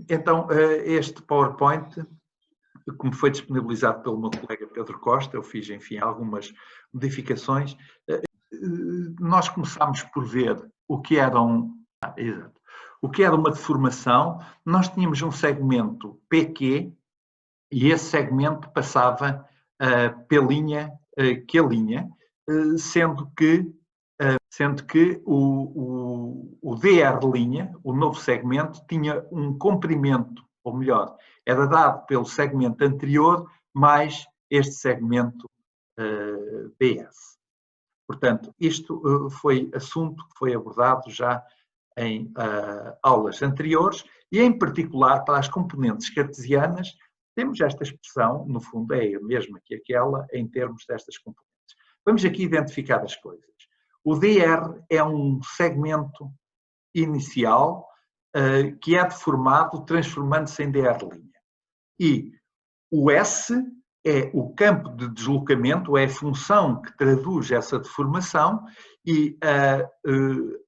Então, este PowerPoint, como foi disponibilizado pelo meu colega Pedro Costa, eu fiz, enfim, algumas modificações. Nós começámos por ver o que era o que era uma deformação. Nós tínhamos um segmento PQ e esse segmento passava P', Q', sendo que o DR', o novo segmento, tinha um comprimento, ou melhor, era dado pelo segmento anterior mais este segmento BS. Portanto, isto foi assunto que foi abordado já em aulas anteriores e, em particular, para as componentes cartesianas, temos esta expressão, no fundo é a mesma que aquela, em termos destas componentes. Vamos aqui identificar as coisas. O DR é um segmento inicial que é deformado transformando-se em DR'. E o S é o campo de deslocamento, é a função que traduz essa deformação e a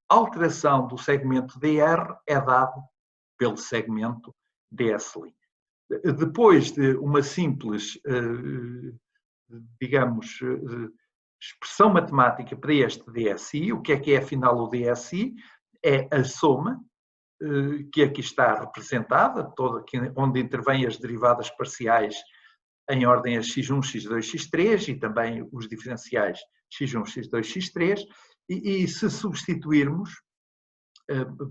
alteração do segmento DR é dado pelo segmento DS'. Depois de uma simples, digamos, expressão matemática para este DSI, o que é afinal o DSI? É a soma, que aqui está representada, onde intervêm as derivadas parciais em ordem a x1, x2, x3 e também os diferenciais x1, x2, x3, e se substituirmos,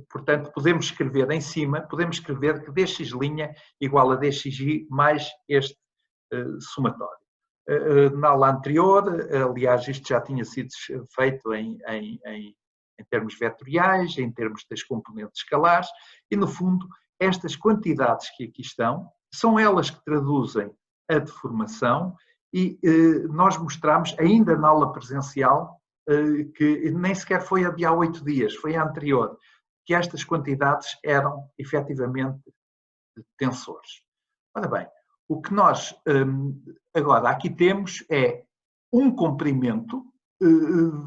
portanto, podemos escrever em cima, podemos escrever que dx' igual a dxi mais este somatório. Na aula anterior, aliás, isto já tinha sido feito em termos vetoriais, em termos das componentes escalares, e, no fundo, estas quantidades que aqui estão, são elas que traduzem a deformação e nós mostramos, ainda na aula presencial, que nem sequer foi a de há 8 dias, foi a anterior, que estas quantidades eram, efetivamente, tensores. Ora bem, o que nós agora aqui temos é um comprimento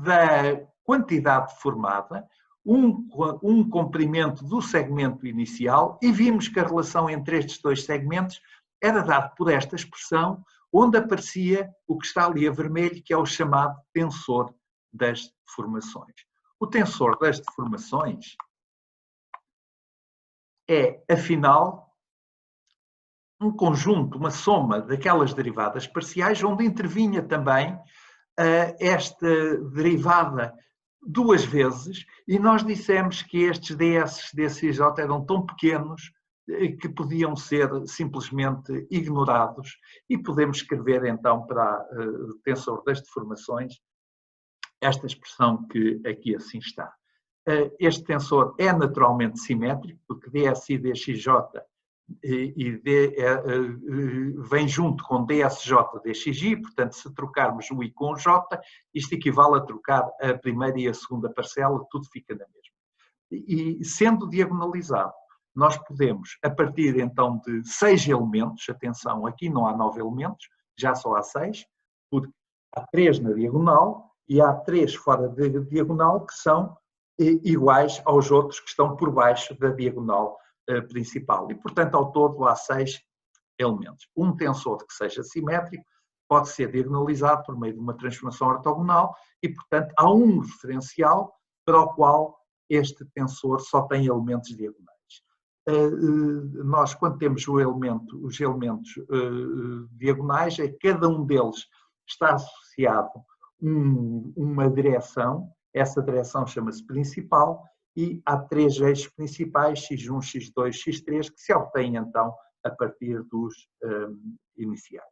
da quantidade formada, um comprimento do segmento inicial, e vimos que a relação entre estes dois segmentos era dada por esta expressão, onde aparecia o que está ali a vermelho, que é o chamado tensor das deformações. O tensor das deformações é, afinal, um conjunto, uma soma daquelas derivadas parciais, onde intervinha também esta derivada duas vezes, e nós dissemos que estes ds, dxj eram tão pequenos que podiam ser simplesmente ignorados, e podemos escrever então para o tensor das deformações esta expressão que aqui assim está. Este tensor é naturalmente simétrico, porque ds e dxj vem junto com dsj, dxj, portanto, se trocarmos o i com o j, isto equivale a trocar a primeira e a segunda parcela, tudo fica na mesma. E sendo diagonalizado, nós podemos, a partir então de 6 elementos, atenção, aqui não há 9 elementos, já só há 6, porque há 3 na diagonal e há 3 fora da diagonal que são iguais aos outros que estão por baixo da diagonal principal. E, portanto, ao todo há 6 elementos. Um tensor que seja simétrico pode ser diagonalizado por meio de uma transformação ortogonal e, portanto, há um referencial para o qual este tensor só tem elementos diagonais. Nós, quando temos os elementos diagonais, cada um deles está associado uma direção, essa direção chama-se principal, e há 3 eixos principais, x1, x2, x3, que se obtêm então a partir dos iniciais.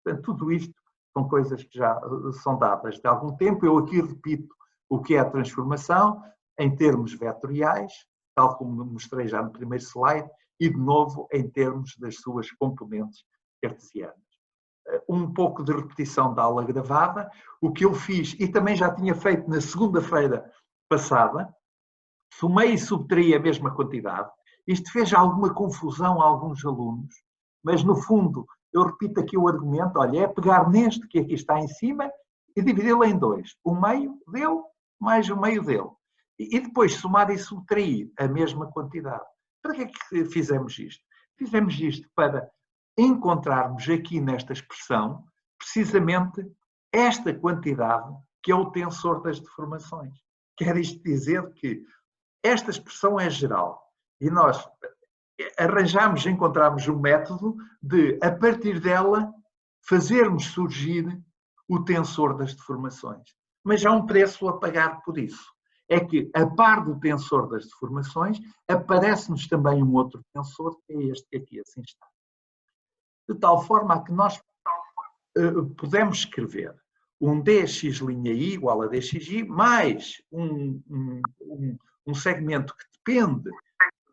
Portanto, tudo isto são coisas que já são dadas de algum tempo. Eu aqui repito o que é a transformação em termos vetoriais, tal como mostrei já no primeiro slide, e de novo em termos das suas componentes cartesianas. Um pouco de repetição da aula gravada, o que eu fiz, e também já tinha feito na segunda-feira passada, somei e subtraí a mesma quantidade. Isto fez alguma confusão a alguns alunos, mas no fundo, eu repito aqui o argumento, olha, é pegar neste que aqui está em cima e dividi-lo em 2. O meio dele mais o meio dele. E depois somar e subtrair a mesma quantidade. Para que é que fizemos isto? Fizemos isto para encontrarmos aqui nesta expressão precisamente esta quantidade que é o tensor das deformações. Quer isto dizer que esta expressão é geral e nós encontramos um método de, a partir dela, fazermos surgir o tensor das deformações. Mas há um preço a pagar por isso. É que, a par do tensor das deformações, aparece-nos também um outro tensor, que é este que aqui assim está. De tal forma que nós podemos escrever um dx' I igual a dxi mais um segmento que depende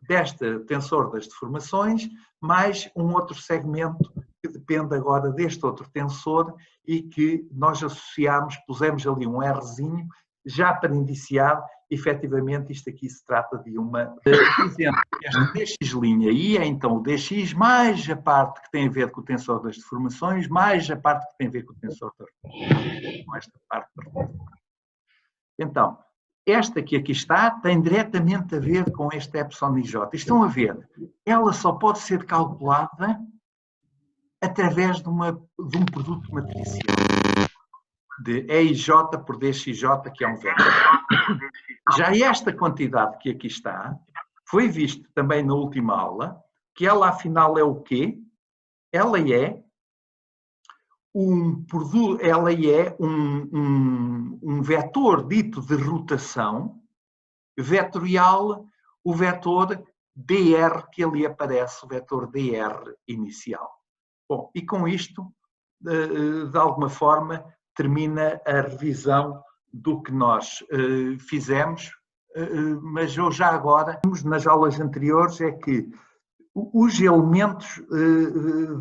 deste tensor das deformações, mais um outro segmento que depende agora deste outro tensor e que nós associamos, pusemos ali um Rzinho, já para indiciar, efetivamente, isto aqui se trata de uma... Dizendo que esta dx' é então o dx mais a parte que tem a ver com o tensor das deformações, mais a parte que tem a ver com o tensor das deformações, com esta parte da reforma. Então, esta que aqui está tem diretamente a ver com este epsilon ij. Estão a ver? Ela só pode ser calculada através de um produto matricial. De EIJ por DXJ, que é um vetor. Já esta quantidade que aqui está, foi visto também na última aula, que ela afinal é o quê? Ela é um vetor dito de rotação vetorial, o vetor dr que ali aparece, o vetor dr inicial. Bom, e com isto, de alguma forma, termina a revisão do que nós fizemos, mas eu já agora, nas aulas anteriores, é que os elementos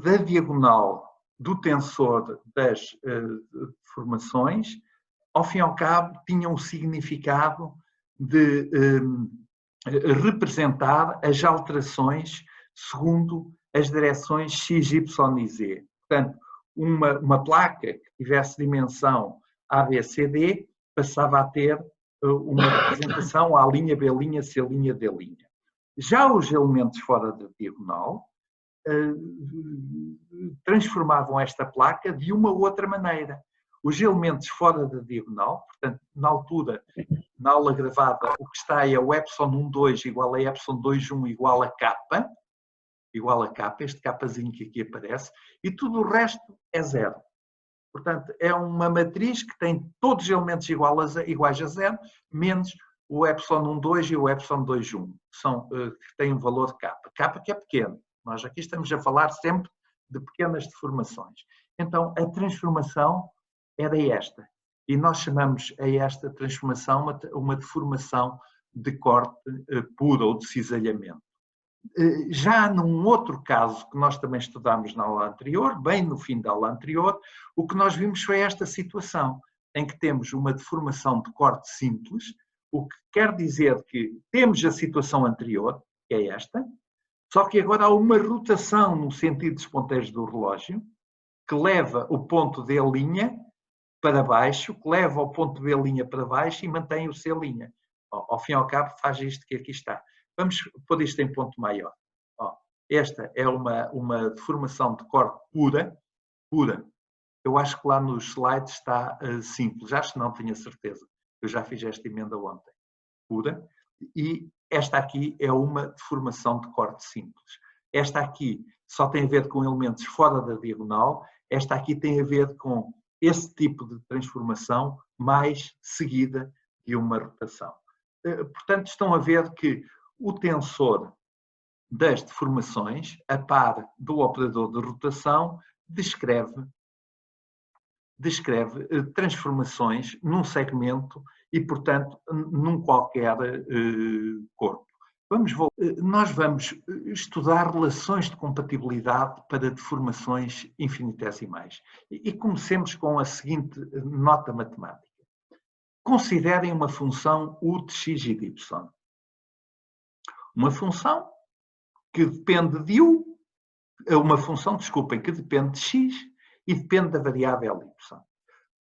da diagonal do tensor das deformações, ao fim e ao cabo, tinham o significado de representar as alterações segundo as direções x, y e z. Portanto, uma placa que tivesse dimensão ABCD passava a ter uma representação A', B', C', D'. Já os elementos fora da diagonal transformavam esta placa de uma ou outra maneira. Os elementos fora da diagonal, portanto, na altura, na aula gravada, o que está é o epsilon 1,2 igual a epsilon 2,1 igual a K, este Kzinho que aqui aparece, e tudo o resto é zero. Portanto, é uma matriz que tem todos os elementos iguais a zero, menos o epsilon 1,2 e o epsilon 2,1, que têm um valor K. K que é pequeno. Nós aqui estamos a falar sempre de pequenas deformações. Então, a transformação era esta. E nós chamamos a esta transformação uma deformação de corte puro ou de cisalhamento. Já num outro caso que nós também estudámos na aula anterior, bem no fim da aula anterior, o que nós vimos foi esta situação, em que temos uma deformação de corte simples, o que quer dizer que temos a situação anterior, que é esta, só que agora há uma rotação no sentido dos ponteiros do relógio, que leva o ponto D' para baixo, que leva o ponto B' para baixo e mantém o C'. Ao fim e ao cabo faz isto que aqui está. Vamos pôr isto em ponto maior. Esta é uma deformação de corte pura. Eu acho que lá nos slides está simples. Acho que não tenho a certeza. Eu já fiz esta emenda ontem. Pura. E esta aqui é uma deformação de corte simples. Esta aqui só tem a ver com elementos fora da diagonal. Esta aqui tem a ver com esse tipo de transformação mais seguida de uma rotação. Portanto, estão a ver que o tensor das deformações, a par do operador de rotação, descreve transformações num segmento e, portanto, num qualquer corpo. Nós vamos estudar relações de compatibilidade para deformações infinitesimais. E comecemos com a seguinte nota matemática. Considerem uma função u de x e de y. Uma função que depende de u, uma função, desculpem, que depende de x e depende da variável y.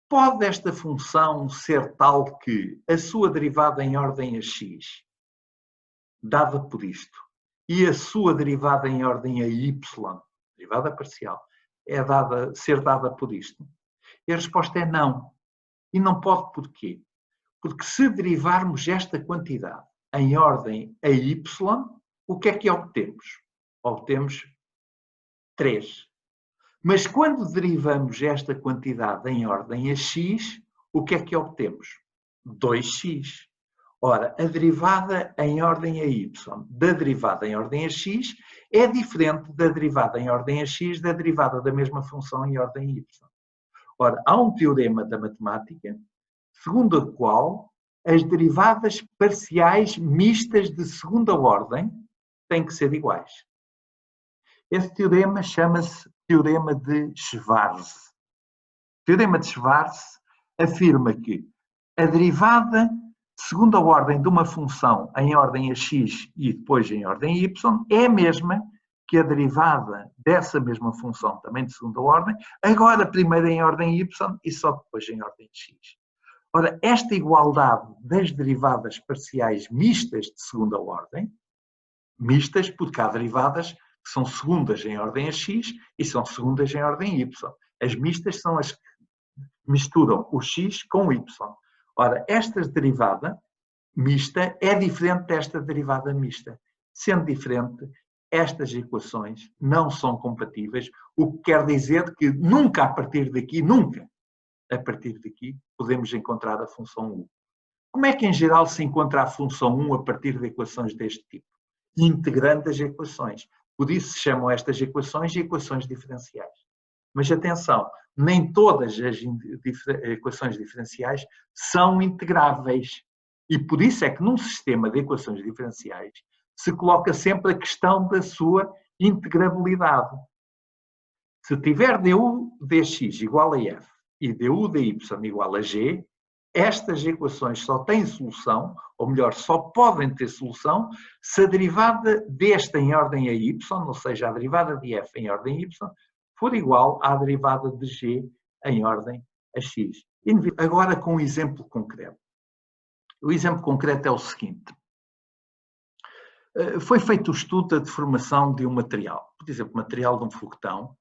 Pode esta função ser tal que a sua derivada em ordem a x, dada por isto, e a sua derivada em ordem a y, derivada parcial, ser dada por isto? E a resposta é não. E não pode porquê? Porque se derivarmos esta quantidade em ordem a y, o que é que obtemos? Obtemos 3. Mas quando derivamos esta quantidade em ordem a x, o que é que obtemos? 2x. Ora, a derivada em ordem a y da derivada em ordem a x é diferente da derivada em ordem a x da derivada da mesma função em ordem a y. Ora, há um teorema da matemática segundo o qual as derivadas parciais mistas de segunda ordem têm que ser iguais. Esse teorema chama-se Teorema de Schwarz. O Teorema de Schwarz afirma que a derivada de segunda ordem de uma função em ordem a x e depois em ordem a y é a mesma que a derivada dessa mesma função, também de segunda ordem, agora primeiro em ordem a y e só depois em ordem a x. Ora, esta igualdade das derivadas parciais mistas de segunda ordem, mistas porque há derivadas que são segundas em ordem a x e são segundas em ordem a y. As mistas são as que misturam o x com o y. Ora, esta derivada mista é diferente desta derivada mista. Sendo diferente, estas equações não são compatíveis, o que quer dizer que nunca a partir daqui, podemos encontrar a função u. Como é que em geral se encontra a função 1 a partir de equações deste tipo? Integrando as equações. Por isso se chamam estas equações de equações diferenciais. Mas atenção, nem todas as equações diferenciais são integráveis. E por isso é que num sistema de equações diferenciais se coloca sempre a questão da sua integrabilidade. Se tiver du dx igual a f e du dy igual a g, estas equações só têm solução, ou melhor, só podem ter solução, se a derivada desta em ordem a y, ou seja, a derivada de f em ordem a y, for igual à derivada de g em ordem a x. Agora com um exemplo concreto. O exemplo concreto é o seguinte. Foi feito o estudo da deformação de um material, por exemplo, material de um foguetão,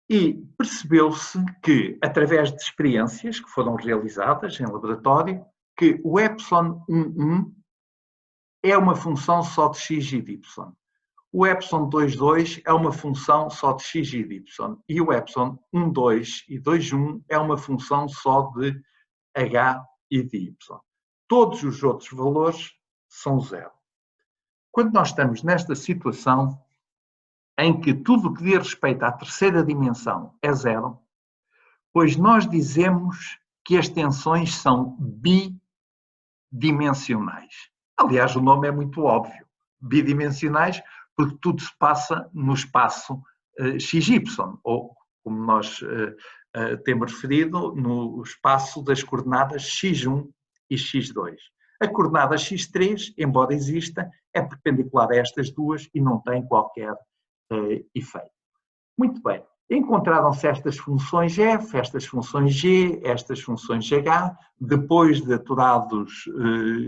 e percebeu-se que, através de experiências que foram realizadas em laboratório, que o ε11 é uma função só de x e de y. O ε22 é uma função só de x e de y. E o ε12 e 21 é uma função só de h e de y. Todos os outros valores são zero. Quando nós estamos nesta situação em que tudo o que diz respeito à terceira dimensão é zero, pois nós dizemos que as tensões são bidimensionais. Aliás, o nome é muito óbvio. Bidimensionais porque tudo se passa no espaço XY, ou como nós temos referido, no espaço das coordenadas x1 e x2. A coordenada x3, embora exista, é perpendicular a estas duas e não tem qualquer efeito. Muito bem, encontraram-se estas funções f, estas funções g, estas funções h, depois de aturados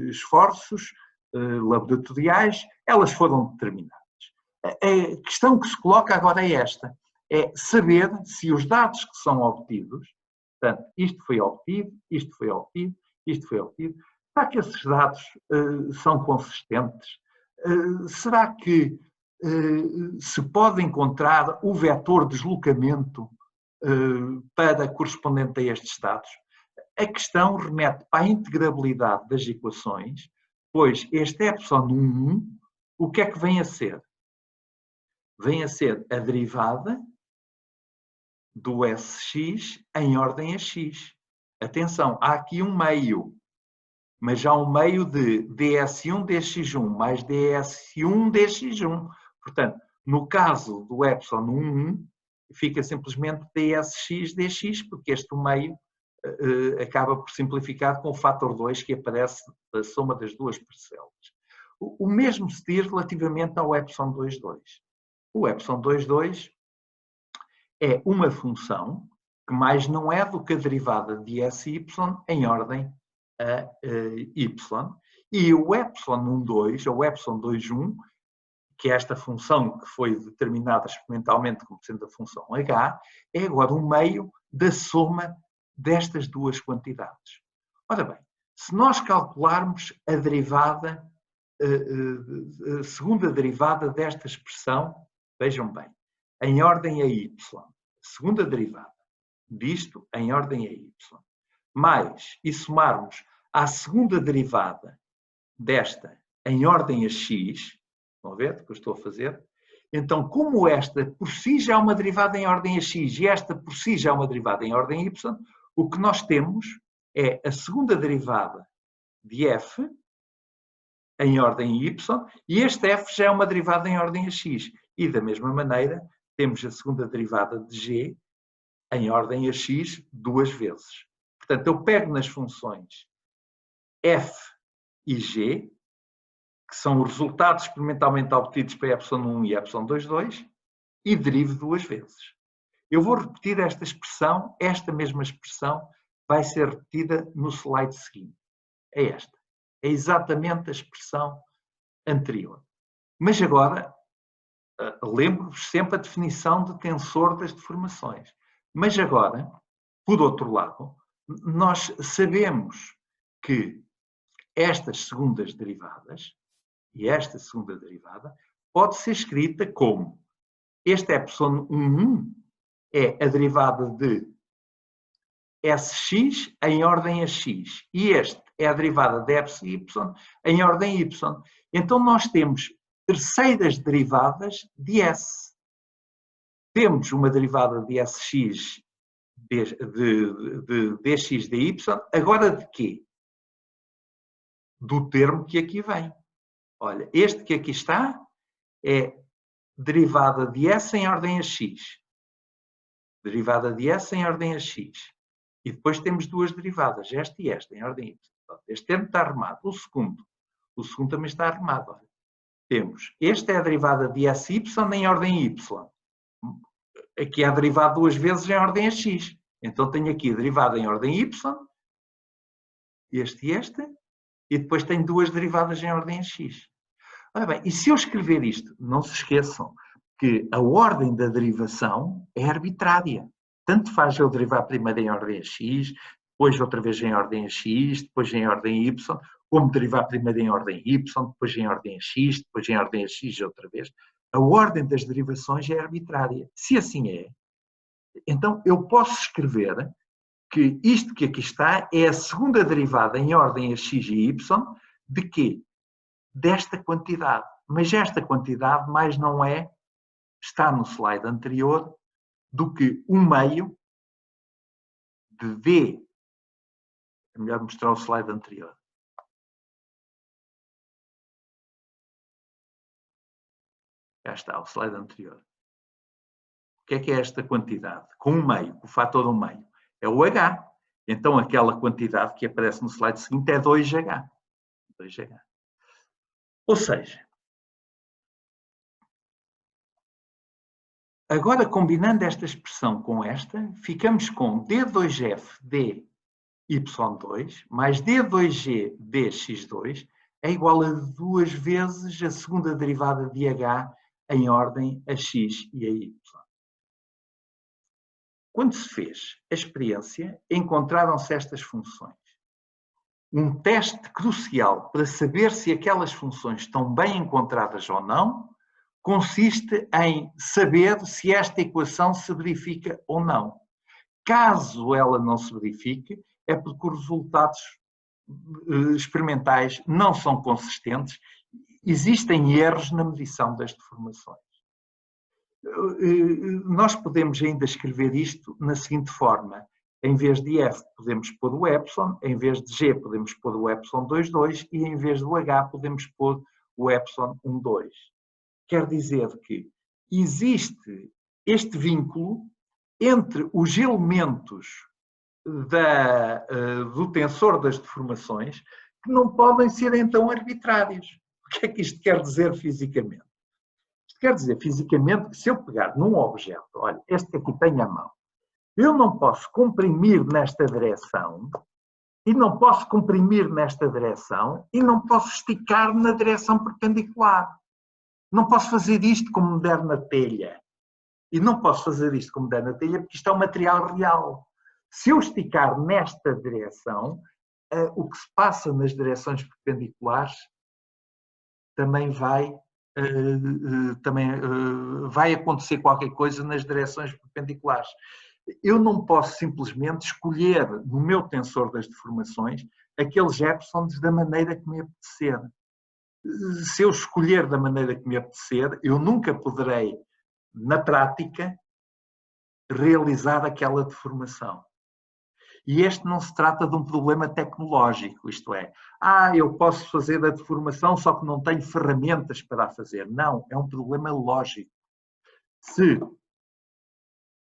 esforços laboratoriais, elas foram determinadas. A questão que se coloca agora é esta, é saber se os dados que são obtidos, portanto, isto foi obtido, isto foi obtido, isto foi obtido, será que esses dados são consistentes? Será que se pode encontrar o vetor de deslocamento para correspondente a estes dados? A questão remete para a integrabilidade das equações, pois este ε1, o que é que vem a ser? Vem a ser a derivada do Sx em ordem a x. Atenção, há aqui um meio, mas há um meio de ds1 dx1 mais ds1 dx1. Portanto, no caso do ε11, fica simplesmente dsx dx, porque este meio acaba por simplificar com o fator 2 que aparece da soma das duas parcelas. O mesmo se diz relativamente ao ε22. O ε22 é uma função que mais não é do que a derivada de sy em ordem a y, e o ε12 ou ε21 que é esta função que foi determinada experimentalmente como sendo a função h, é agora um meio da soma destas duas quantidades. Ora bem, se nós calcularmos a derivada, a segunda derivada desta expressão, vejam bem, em ordem a y, segunda derivada disto em ordem a y, mais, e somarmos à segunda derivada desta em ordem a x, estão a ver o que eu estou a fazer? Então, como esta por si já é uma derivada em ordem a x e esta por si já é uma derivada em ordem a y, o que nós temos é a segunda derivada de f em ordem a y e este f já é uma derivada em ordem a x. E, da mesma maneira, temos a segunda derivada de g em ordem a x duas vezes. Portanto, eu pego nas funções f e g, que são os resultados experimentalmente obtidos para ε1 e ε22, e derivo duas vezes. Eu vou repetir esta expressão, esta mesma expressão vai ser repetida no slide seguinte. É esta. É exatamente a expressão anterior. Mas agora, lembro-vos sempre a definição de tensor das deformações. Mas agora, por outro lado, nós sabemos que estas segundas derivadas, e esta segunda derivada, pode ser escrita como este ε1 é a derivada de sx em ordem a x, e este é a derivada de εy em ordem a y. Então nós temos terceiras derivadas de s. Temos uma derivada de sx de dx dy, agora de quê? Do termo que aqui vem. Olha, este que aqui está é derivada de s em ordem a x. Derivada de s em ordem a x. E depois temos duas derivadas, esta e esta, em ordem a y. Este termo está arrumado. O segundo também está arrumado. Olha. Temos, esta é a derivada de sy em ordem a y. Aqui é a derivada duas vezes em ordem a x. Então tenho aqui a derivada em ordem a y, este e esta, e depois tenho duas derivadas em ordem a x. Ora bem, e se eu escrever isto, não se esqueçam que a ordem da derivação é arbitrária. Tanto faz eu derivar primeiro em ordem a x, depois outra vez em ordem a x, depois em ordem a y, como derivar primeiro em ordem a y, depois em ordem a x, depois em ordem a x outra vez. A ordem das derivações é arbitrária. Se assim é, então eu posso escrever que isto que aqui está é a segunda derivada em ordem a x e y de quê? Desta quantidade. Mas esta quantidade mais não é, está no slide anterior, do que um meio de d. É melhor mostrar o slide anterior. Já está, o slide anterior. O que é esta quantidade? Com um meio, o fator do meio. É o H. Então, aquela quantidade que aparece no slide seguinte é 2H. 2H. Ou seja, agora combinando esta expressão com esta, ficamos com D2F dy2 mais D2G dx2 é igual a duas vezes a segunda derivada de H em ordem a x e a y. Quando se fez a experiência, encontraram-se estas funções. Um teste crucial para saber se aquelas funções estão bem encontradas ou não consiste em saber se esta equação se verifica ou não. Caso ela não se verifique, é porque os resultados experimentais não são consistentes, existem erros na medição das deformações. Nós podemos ainda escrever isto na seguinte forma. Em vez de f, podemos pôr o epsilon, em vez de g, podemos pôr o epsilon 2,2 e em vez do h, podemos pôr o epsilon 1,2. Quer dizer que existe este vínculo entre os elementos do tensor das deformações que não podem ser então arbitrários. O que é que isto quer dizer fisicamente? Isto quer dizer fisicamente que se eu pegar num objeto, olha, este que aqui tenho à mão, eu não posso comprimir nesta direção e não posso comprimir nesta direção e não posso esticar na direção perpendicular. Não posso fazer isto como me der na telha. E não posso fazer isto como me der na telha porque isto é um material real. Se eu esticar nesta direção, o que se passa nas direções perpendiculares também vai acontecer qualquer coisa nas direções perpendiculares. Eu não posso simplesmente escolher no meu tensor das deformações aqueles epsilons da maneira que me apetecer. Se eu escolher da maneira que me apetecer, eu nunca poderei, na prática, realizar aquela deformação. E este não se trata de um problema tecnológico, isto é, eu posso fazer a deformação só que não tenho ferramentas para a fazer. Não, é um problema lógico. Se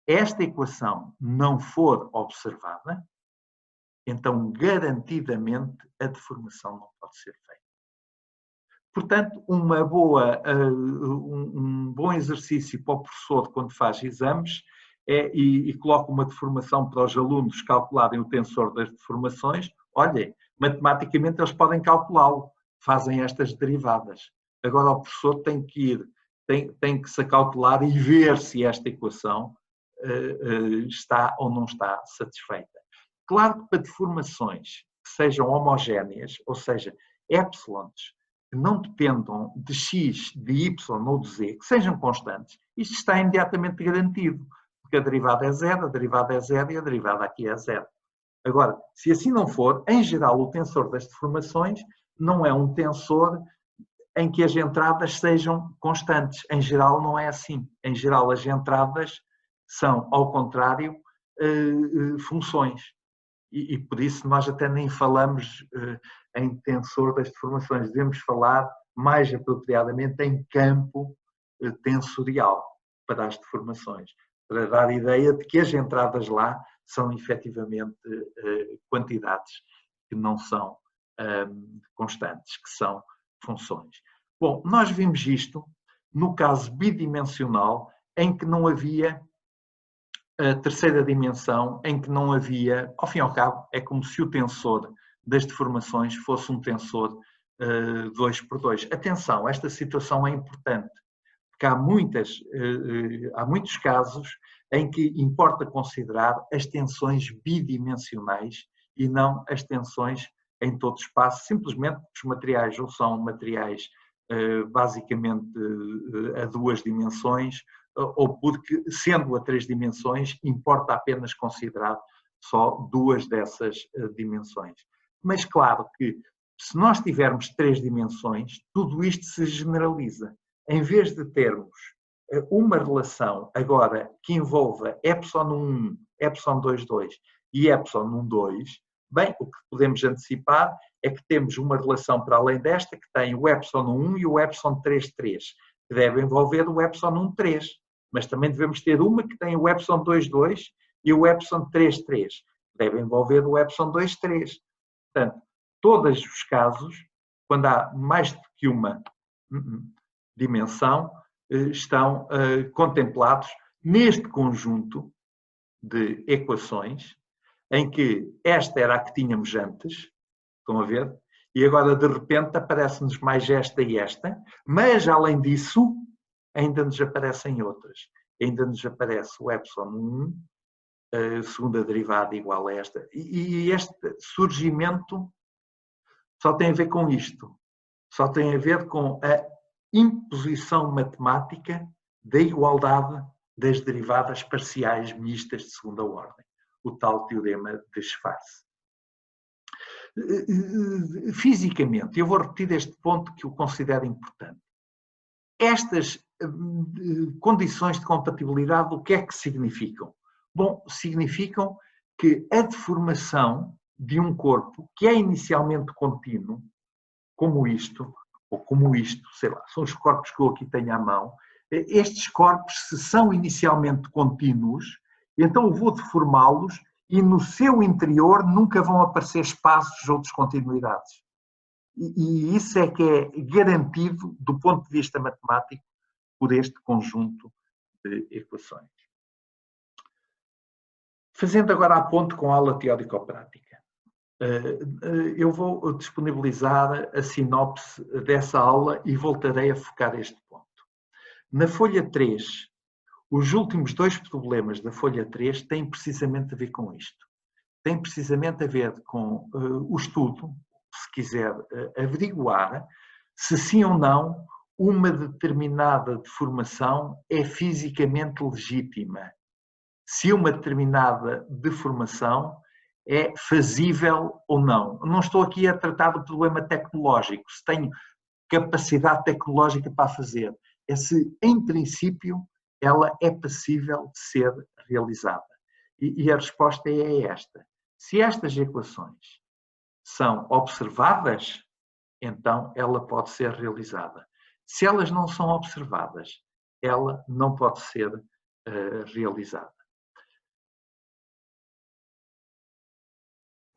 esta equação não for observada, então garantidamente a deformação não pode ser feita. Portanto, um bom exercício para o professor quando faz exames e coloca uma deformação para os alunos calcularem o tensor das deformações. Olhem, matematicamente eles podem calculá-lo, fazem estas derivadas. Agora o professor tem que se calcular e ver se esta equação está ou não está satisfeita. Claro que para deformações que sejam homogéneas, ou seja, epsilons, que não dependam de x, de y ou de z, que sejam constantes, isto está imediatamente garantido, porque a derivada é zero, a derivada é zero e a derivada aqui é zero. Agora, se assim não for, em geral o tensor das deformações não é um tensor em que as entradas sejam constantes. Em geral não é assim. Em geral as entradas são, ao contrário, funções. E por isso nós até nem falamos em tensor das deformações, devemos falar mais apropriadamente em campo tensorial para as deformações, para dar a ideia de que as entradas lá são efetivamente quantidades que não são constantes, que são funções. Bom, nós vimos isto no caso bidimensional em que não havia a terceira dimensão, em que não havia, ao fim e ao cabo, é como se o tensor das deformações fosse um tensor 2x2. Atenção, esta situação é importante, porque há muitos casos em que importa considerar as tensões bidimensionais e não as tensões em todo o espaço, simplesmente porque os materiais ou são materiais basicamente a duas dimensões, ou porque, sendo a três dimensões, importa apenas considerar só duas dessas dimensões. Mas claro que, se nós tivermos três dimensões, tudo isto se generaliza. Em vez de termos uma relação agora que envolva epsilon 1, epsilon 2,2 e epsilon 1,2, bem, o que podemos antecipar é que temos uma relação para além desta que tem o epsilon 1 e o epsilon 3,3, que deve envolver o epsilon 1,3. Mas também devemos ter uma que tem o epsilon 2,2 e o epsilon 3,3. Deve envolver o epsilon 2,3. Portanto, todos os casos, quando há mais do que uma dimensão, estão contemplados neste conjunto de equações, em que esta era a que tínhamos antes, estão a ver? E agora, de repente, aparece-nos mais esta e esta, mas, além disso, ainda nos aparecem outras. Ainda nos aparece o epsilon 1, a segunda derivada igual a esta. E este surgimento só tem a ver com isto. Só tem a ver com a imposição matemática da igualdade das derivadas parciais mistas de segunda ordem. O tal teorema de Schwarz. Fisicamente, eu vou repetir este ponto que eu considero importante. Estas condições de compatibilidade, o que é que significam? Bom, significam que a deformação de um corpo que é inicialmente contínuo, como isto, ou como isto, sei lá, são os corpos que eu aqui tenho à mão, estes corpos, se são inicialmente contínuos, então eu vou deformá-los e no seu interior nunca vão aparecer espaços ou descontinuidades. E isso é que é garantido, do ponto de vista matemático, por este conjunto de equações. Fazendo agora a ponte com a aula teórico-prática. Eu vou disponibilizar a sinopse dessa aula e voltarei a focar este ponto. Na folha 3, os últimos 2 problemas da folha 3 têm precisamente a ver com isto. Tem precisamente a ver com o estudo, se quiser averiguar, se sim ou não uma determinada deformação é fisicamente legítima. Se uma determinada deformação é fazível ou não. Não estou aqui a tratar do problema tecnológico, se tenho capacidade tecnológica para fazer. É se, em princípio, ela é passível de ser realizada. E a resposta é esta. Se estas equações são observadas, então ela pode ser realizada. Se elas não são observadas, ela não pode ser realizada.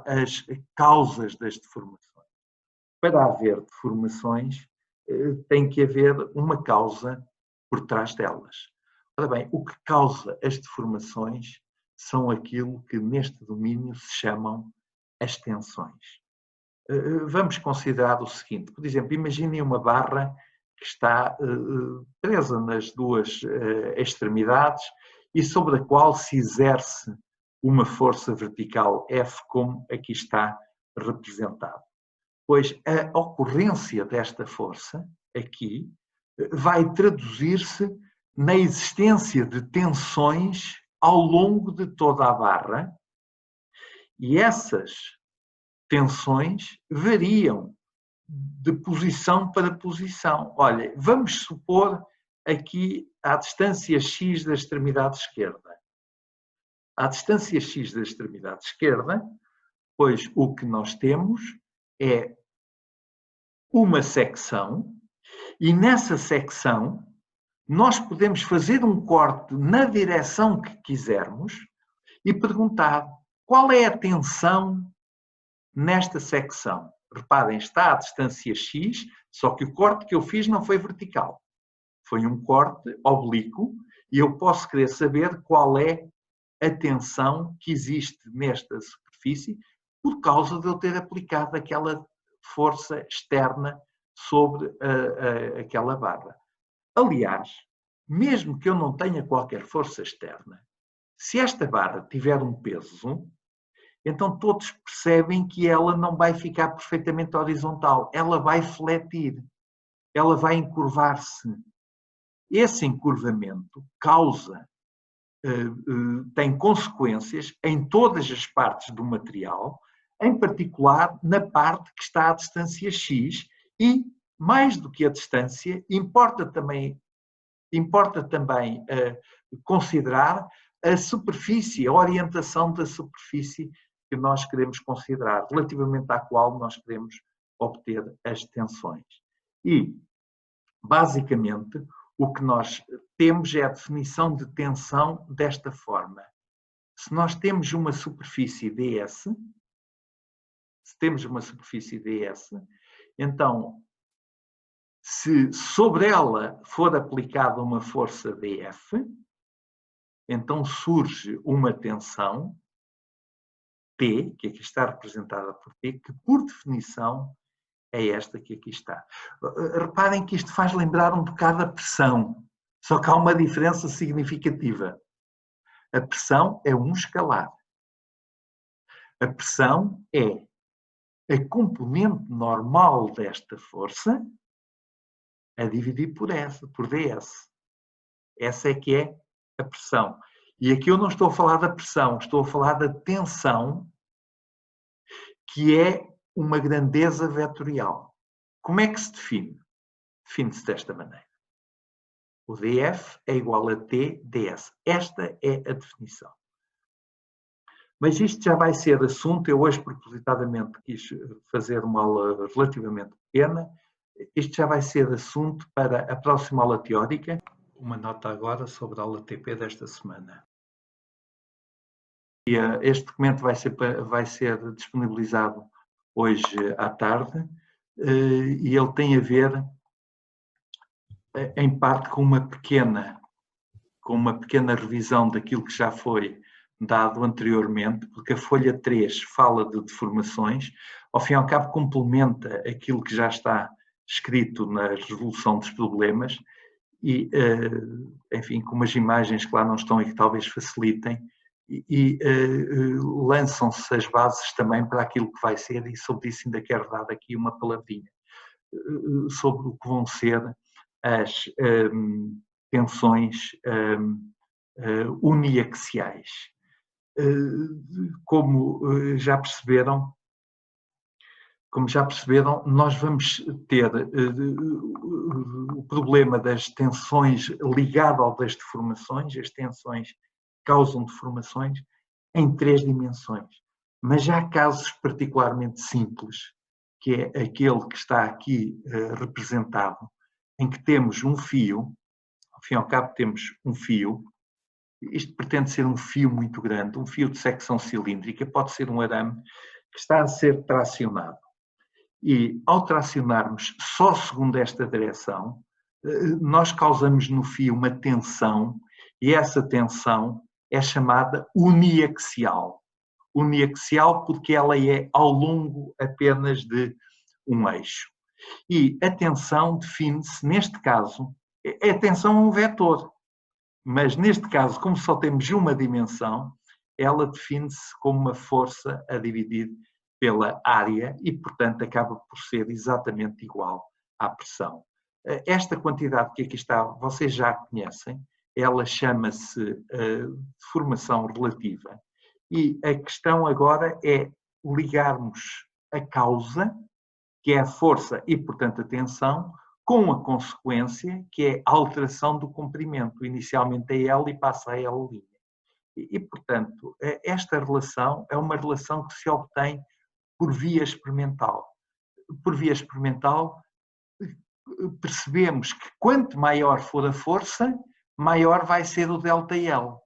As causas das deformações. Para haver deformações, tem que haver uma causa por trás delas. Ora bem, o que causa as deformações são aquilo que neste domínio se chamam as tensões. Vamos considerar o seguinte, por exemplo, imaginem uma barra que está presa nas 2 extremidades e sobre a qual se exerce uma força vertical F, como aqui está representado. Pois a ocorrência desta força, aqui, vai traduzir-se na existência de tensões ao longo de toda a barra, e essas tensões variam de posição para posição. Olha, vamos supor aqui a distância x da extremidade esquerda. À distância x da extremidade esquerda, pois o que nós temos é uma secção, e nessa secção nós podemos fazer um corte na direção que quisermos e perguntar qual é a tensão nesta secção. Reparem, está à distância x, só que o corte que eu fiz não foi vertical. Foi um corte oblíquo e eu posso querer saber qual é a tensão que existe nesta superfície por causa de eu ter aplicado aquela força externa sobre aquela barra. Aliás, mesmo que eu não tenha qualquer força externa, se esta barra tiver um peso, então todos percebem que ela não vai ficar perfeitamente horizontal, ela vai fletir, ela vai encurvar-se. Esse encurvamento tem consequências em todas as partes do material, em particular na parte que está à distância x, e, mais do que a distância, importa também considerar a superfície, a orientação da superfície que nós queremos considerar, relativamente à qual nós queremos obter as tensões. E, basicamente, o que nós temos é a definição de tensão desta forma. Se nós temos uma superfície ds, então, se sobre ela for aplicada uma força dF, então surge uma tensão T, que aqui está representada por T, que por definição é esta que aqui está. Reparem que isto faz lembrar um bocado a pressão, só que há uma diferença significativa. A pressão é um escalar. A pressão é a componente normal desta força a dividir por ds. Essa é que é a pressão. E aqui eu não estou a falar da pressão, estou a falar da tensão, que é uma grandeza vetorial. Como é que se define? Define-se desta maneira. O dF é igual a T ds. Esta é a definição. Mas isto já vai ser assunto, eu hoje propositadamente quis fazer uma aula relativamente pequena, isto já vai ser assunto para a próxima aula teórica. Uma nota agora sobre a aula TP desta semana. Este documento vai ser disponibilizado hoje à tarde e ele tem a ver, em parte, com uma pequena revisão daquilo que já foi dado anteriormente, porque a folha 3 fala de deformações, ao fim e ao cabo complementa aquilo que já está escrito na resolução dos problemas e, enfim, com umas imagens que lá não estão e que talvez facilitem, lançam-se as bases também para aquilo que vai ser, e sobre isso ainda quero dar aqui uma palavrinha, sobre o que vão ser as tensões uniaxiais. Como já perceberam, nós vamos ter o problema das tensões ligado ao das deformações. As tensões causam deformações em 3 dimensões. Mas já há casos particularmente simples, que é aquele que está aqui representado, em que temos um fio, ao fim e ao cabo temos um fio. Isto pretende ser um fio muito grande, um fio de secção cilíndrica, pode ser um arame, que está a ser tracionado. E ao tracionarmos só segundo esta direção, nós causamos no fio uma tensão, e essa tensão é chamada uniaxial. Uniaxial porque ela é ao longo apenas de um eixo. E a tensão define-se, neste caso, a tensão é um vetor, mas neste caso, como só temos uma dimensão, ela define-se como uma força a dividir pela área e, portanto, acaba por ser exatamente igual à pressão. Esta quantidade que aqui está, vocês já conhecem, ela chama-se deformação relativa. E a questão agora é ligarmos a causa, que é a força e, portanto, a tensão, com a consequência, que é a alteração do comprimento. Inicialmente é L e passa a L'. Portanto, esta relação é uma relação que se obtém por via experimental. Por via experimental, percebemos que quanto maior for a força, maior vai ser o ΔL.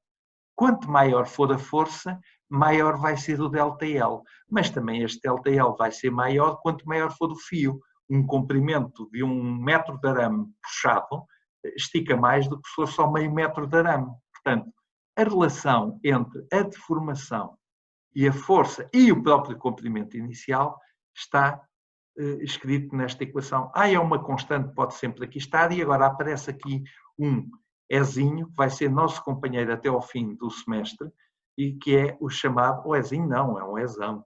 Quanto maior for a força, maior vai ser o ΔL. Mas também este ΔL vai ser maior quanto maior for o fio. Um comprimento de 1 metro de arame puxado estica mais do que se for só meio metro de arame. Portanto, a relação entre a deformação e a força e o próprio comprimento inicial está escrito nesta equação. É uma constante, pode sempre aqui estar, e agora aparece aqui um Ezinho, que vai ser nosso companheiro até ao fim do semestre, e que é o chamado, o Ezinho não, é um Ezão,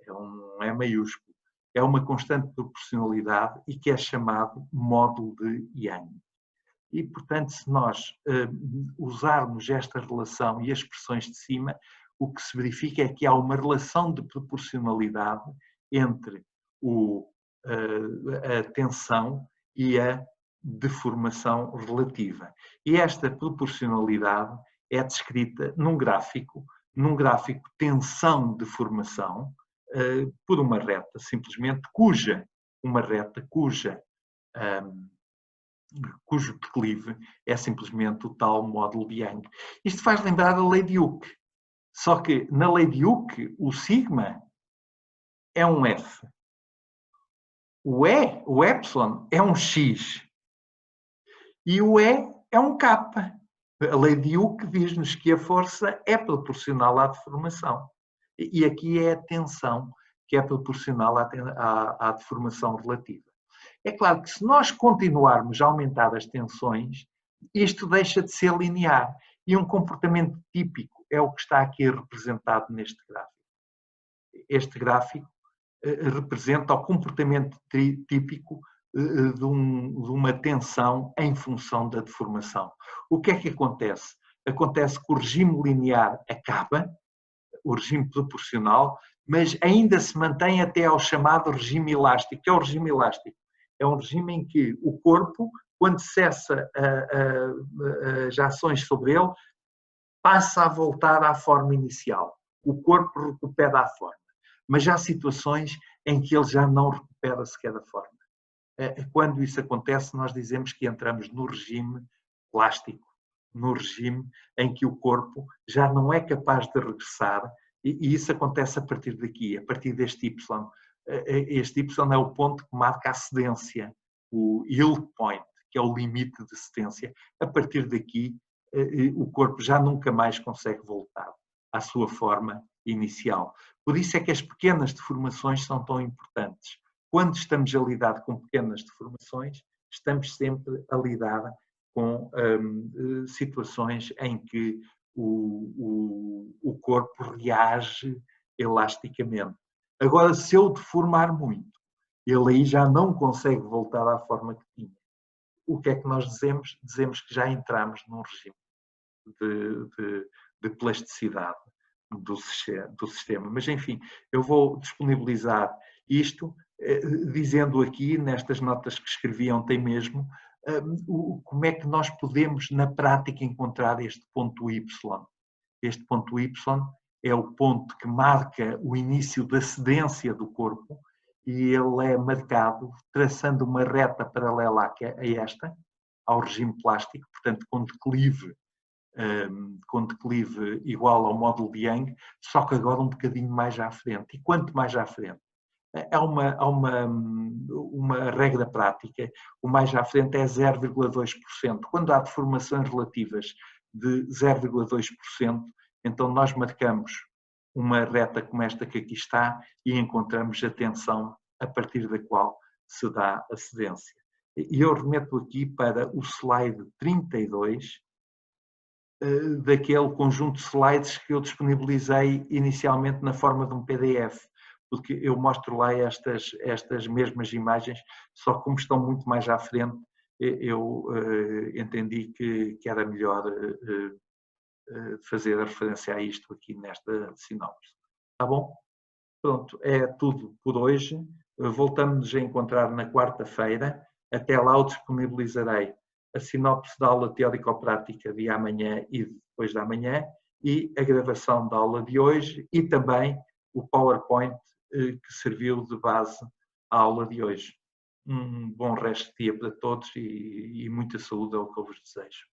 é um E maiúsculo. É uma constante de proporcionalidade e que é chamado módulo de Young. E, portanto, se nós usarmos esta relação e as expressões de cima, o que se verifica é que há uma relação de proporcionalidade entre a tensão e a deformação relativa. E esta proporcionalidade é descrita num gráfico tensão-deformação, por uma reta, simplesmente, cujo declive é simplesmente o tal módulo de Young. Isto faz lembrar a lei de Hooke. Só que na lei de Hooke, o sigma é um F. O epsilon, é um X. E o E é um K. A lei de Hooke diz-nos que a força é proporcional à deformação. E aqui é a tensão que é proporcional à deformação relativa. É claro que se nós continuarmos a aumentar as tensões, isto deixa de ser linear. E um comportamento típico é o que está aqui representado neste gráfico. Este gráfico representa o comportamento típico de uma tensão em função da deformação. O que é que acontece? Acontece que o regime linear acaba, o regime proporcional, mas ainda se mantém até ao chamado regime elástico. O que é o regime elástico? É um regime em que o corpo, quando cessa as ações sobre ele, passa a voltar à forma inicial. O corpo recupera a forma. Mas há situações em que ele já não recupera sequer a forma. Quando isso acontece, nós dizemos que entramos no regime plástico, no regime em que o corpo já não é capaz de regressar, e isso acontece a partir daqui, a partir deste Y. Este Y é o ponto que marca a cedência, o yield point, que é o limite de cedência. A partir daqui, o corpo já nunca mais consegue voltar à sua forma inicial. Por isso é que as pequenas deformações são tão importantes. Quando estamos a lidar com pequenas deformações, estamos sempre a lidar com situações em que o corpo reage elasticamente. Agora, se eu deformar muito, ele aí já não consegue voltar à forma que tinha. O que é que nós dizemos? Dizemos que já entramos num regime de plasticidade do sistema. Mas, enfim, eu vou disponibilizar isto, dizendo aqui, nestas notas que escrevi ontem mesmo, como é que nós podemos, na prática, encontrar este ponto Y. Este ponto Y é o ponto que marca o início da cedência do corpo e ele é marcado traçando uma reta paralela a esta, ao regime plástico, portanto, com declive igual ao módulo de Young, só que agora um bocadinho mais à frente. E quanto mais à frente? Há uma regra prática, o mais à frente é 0,2%. Quando há deformações relativas de 0,2%, então nós marcamos uma reta como esta que aqui está e encontramos a tensão a partir da qual se dá a cedência. E eu remeto aqui para o slide 32, daquele conjunto de slides que eu disponibilizei inicialmente na forma de um PDF, porque eu mostro lá estas mesmas imagens, só que como estão muito mais à frente, eu entendi que era melhor fazer a referência a isto aqui nesta sinopse. Tá bom? Pronto, é tudo por hoje. Voltamos a encontrar na quarta-feira. Até lá eu disponibilizarei a sinopse da aula teórico-prática de amanhã e depois da manhã e a gravação da aula de hoje e também o PowerPoint que serviu de base à aula de hoje. Um bom resto de dia para todos e muita saúde é o que eu vos desejo.